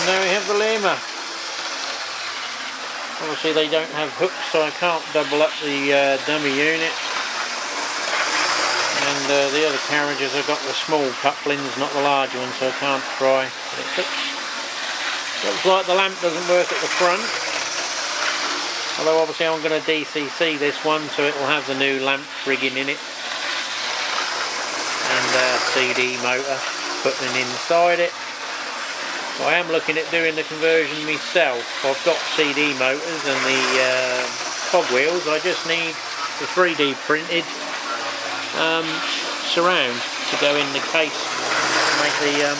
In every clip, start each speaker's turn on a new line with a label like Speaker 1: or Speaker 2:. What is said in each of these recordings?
Speaker 1: there we have the Lima. Obviously they don't have hooks, so I can't double up the dummy unit. And the other carriages have got the small couplings, not the large ones, so I can't try. It looks like the lamp doesn't work at the front. Although obviously I'm going to DCC this one, so it will have the new lamp rigging in it. And CD motor putting inside it. So I am looking at doing the conversion myself. I've got CD motors and the cogwheels. I just need the 3D printed surround to go in the case to make the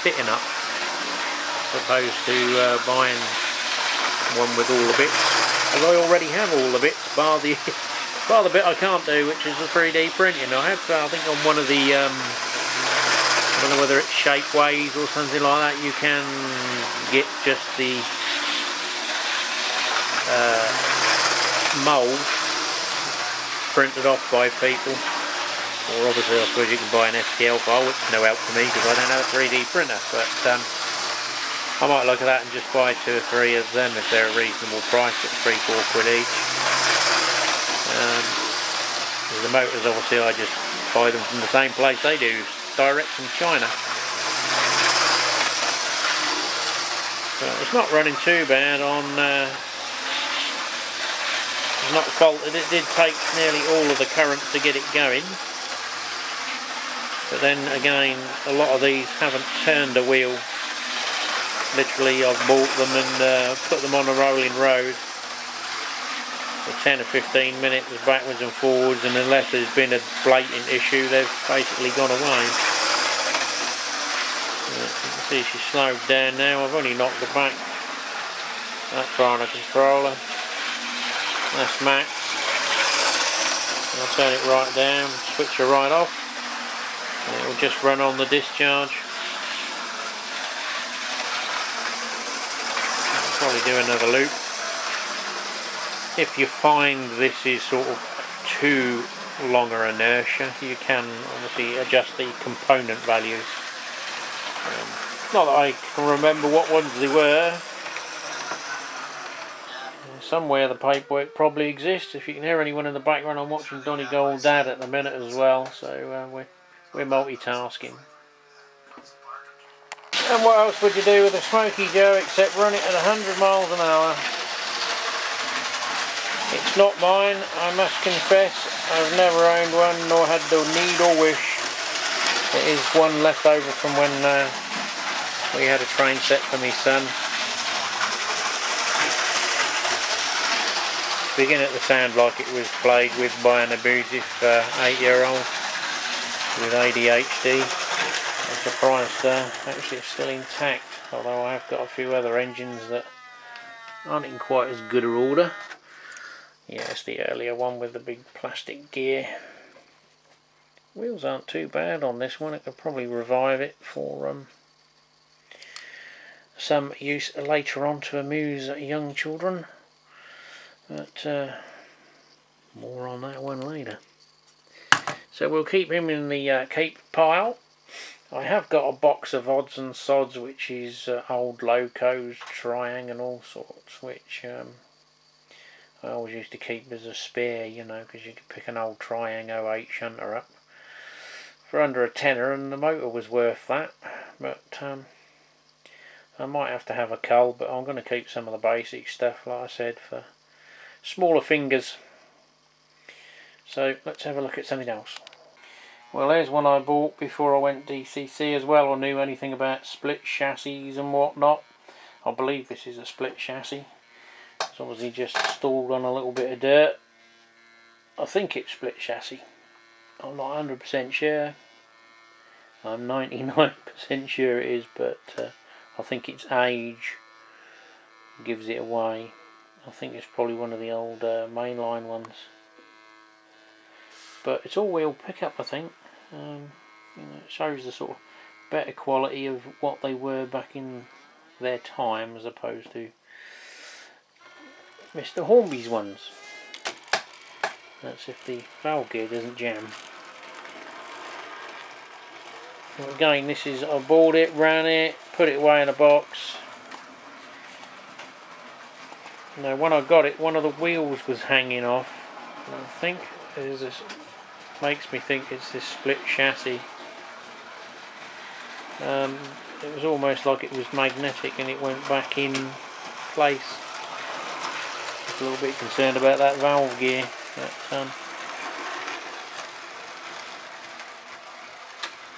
Speaker 1: fitting up, as opposed to buying one with all the bits, as I already have all the bits bar the bit I can't do, which is the 3D printing. I have, I think on one of the I don't know whether it's Shapeways or something like that, you can get just the mould printed off by people, or obviously I suppose you can buy an STL file, which is no help to me because I don't have a 3D printer, but I might look at that and just buy 2 or 3 of them if they're a reasonable price at 3-4 quid each. The motors, obviously I just buy them from the same place they do, direct from China. So it's not running too bad on it's not faulted. It did take nearly all of the current to get it going, but then again a lot of these haven't turned a wheel. Literally I've bought them and put them on a rolling road for 10 or 15 minutes backwards and forwards, and unless there's been a blatant issue they've basically gone away. You can see she's slowed down now. I've only knocked her back that far on the controller. That's max. I'll turn it right down, switch her right off, and it will just run on the discharge. I'll probably do another loop. If you find this is sort of too longer inertia, you can obviously adjust the component values. Not that I can remember what ones they were. Somewhere the paperwork probably exists. If you can hear anyone in the background, I'm watching Donny Gold Dad at the minute as well, so we're multitasking. And what else would you do with a Smoky Joe except run it at 100 miles an hour? It's not mine, I must confess. I've never owned one, nor had the need or wish. It is one left over from when we had a train set for my son. It's beginning to sound like it was played with by an abusive 8-year-old with ADHD. I'm surprised actually it's still intact, although I have got a few other engines that aren't in quite as good a order. Yeah, it's the earlier one with the big plastic gear. Wheels aren't too bad on this one. I could probably revive it for some use later on to amuse young children. But more on that one later. So we'll keep him in the keep pile. I have got a box of odds and sods, which is old Locos, Triang and all sorts, which I always used to keep as a spare, you know, because you could pick an old Triang 08 shunter up for under a tenner, and the motor was worth that. But I might have to have a cull, but I'm going to keep some of the basic stuff, like I said, for smaller fingers. So let's have a look at something else. Well, there's one I bought before I went DCC as well, or knew anything about split chassis and whatnot. I believe this is a split chassis. It's obviously just stalled on a little bit of dirt. I think it's split chassis. I'm not 100% sure. I'm 99% sure it is, but I think its age gives it away. I think it's probably one of the old mainline ones. But it's all-wheel pickup, I think. You know, it shows the sort of better quality of what they were back in their time, as opposed to Mr. Hornby's ones. That's if the valve gear doesn't jam. Well, again, this is, I bought it, ran it, put it away in a box. Now when I got it, one of the wheels was hanging off. And I think there's this, makes me think it's this split chassis. It was almost like it was magnetic and it went back in place. Just a little bit concerned about that valve gear. But,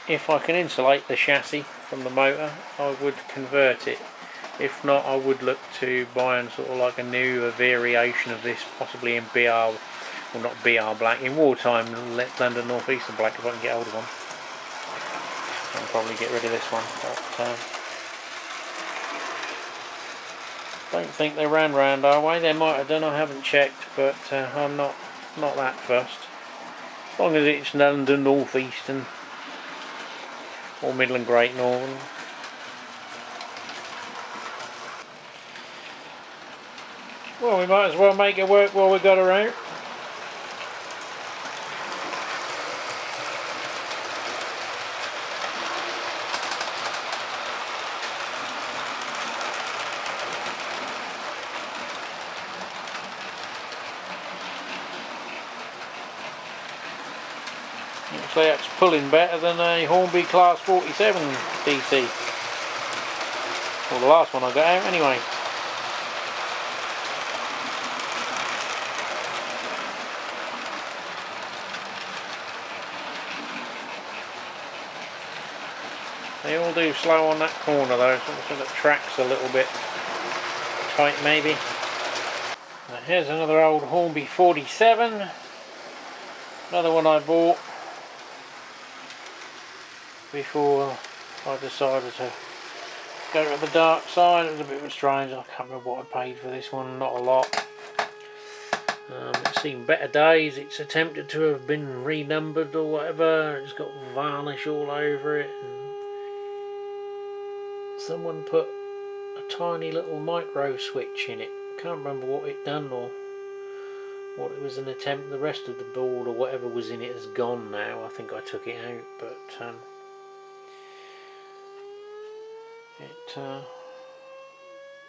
Speaker 1: if I can insulate the chassis from the motor, I would convert it. If not, I would look to buy sort of like a newer variation of this, possibly in BR, well not BR black, in wartime London North Eastern black if I can get hold of one. I'll probably get rid of this one, but don't think they ran round our way. They might have done, I haven't checked, but I'm not that fussed. As long as it's London North Eastern or Midland Great Northern. Well, we might as well make it work while we got her out. Looks like it's pulling better than a Hornby Class 47 DC. Well, the last one I got out anyway. They all do slow on that corner though, so the track's a little bit tight maybe. Now here's another old Hornby 47. Another one I bought before I decided to go to the dark side. It was a bit of a strange, I can't remember what I paid for this one, not a lot. It's seen better days. It's attempted to have been renumbered or whatever. It's got varnish all over it. And someone put a tiny little micro switch in it. Can't remember what it done or what it was an attempt. The rest of the board or whatever was in it is gone now. I think I took it out, but it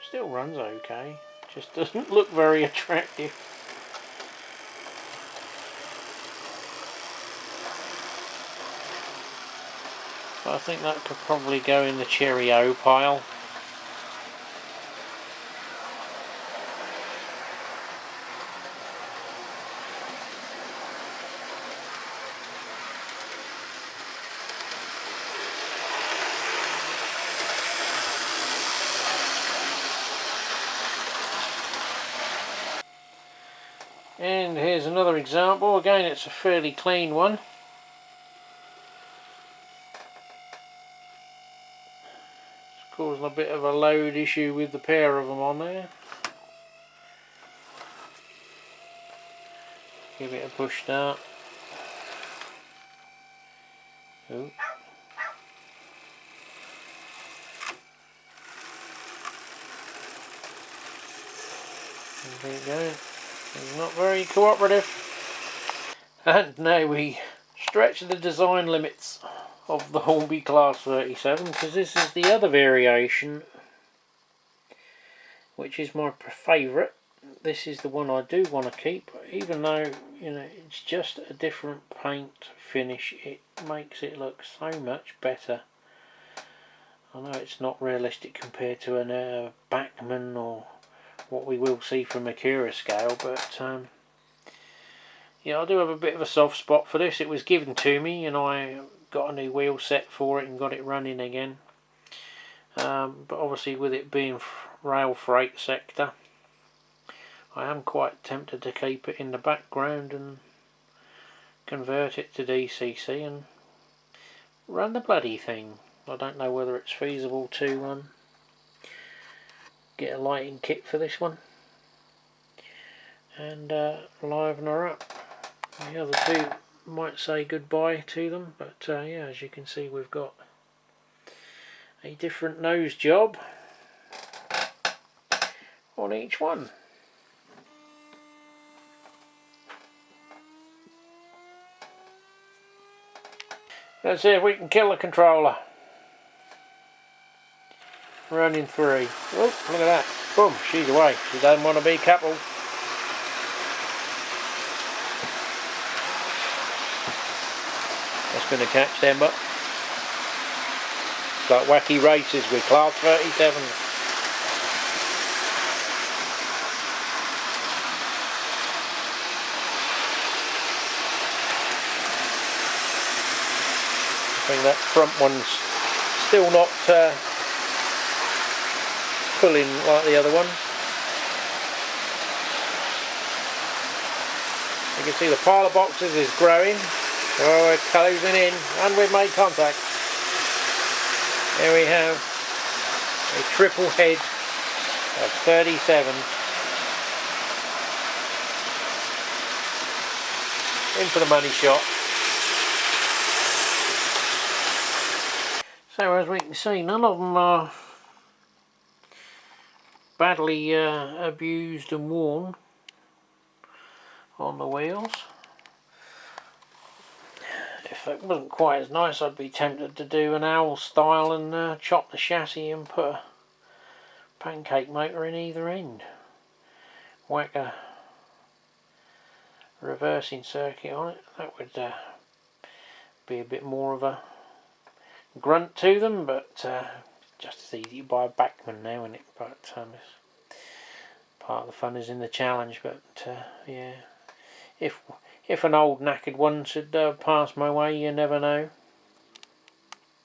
Speaker 1: still runs okay. Just doesn't look very attractive. I think that could probably go in the Cheerio pile. And here's another example. Again, it's a fairly clean one. It's causing a bit of a load issue with the pair of them on there. Give it a push start. Ooh. There you go. It's not very cooperative. And now we stretch the design limits of the Hornby Class 37, because this is the other variation, which is my favourite. This is the one I do want to keep, even though, you know, it's just a different paint finish. It makes it look so much better. I know it's not realistic compared to an Bachmann or what we will see from a Cura scale, but yeah, I do have a bit of a soft spot for this. It was given to me and I got a new wheel set for it and got it running again, but obviously with it being rail freight sector, I am quite tempted to keep it in the background and convert it to DCC and run the bloody thing. I don't know whether it's feasible to get a lighting kit for this one and liven her up. The other two might say goodbye to them, but yeah, as you can see, we've got a different nose job on each one. Let's see if we can kill the controller. running through. Oh, look at that. Boom, she's away. She doesn't want to be coupled. That's going to catch them up. It's like wacky races with class 37. I think that front one's still not pulling like the other one. You can see the pile of boxes is growing. Oh, we're closing in and we've made contact. There we have a triple head of 37. In for the money shot. So as we can see, none of them are badly abused and worn on the wheels. If it wasn't quite as nice, I'd be tempted to do an owl style and chop the chassis and put a pancake motor in either end. Whack a reversing circuit on it. That would be a bit more of a grunt to them, but just as easy to buy a Bachmann now, isn't it? But part of the fun is in the challenge. But yeah, if an old knackered one should pass my way, you never know.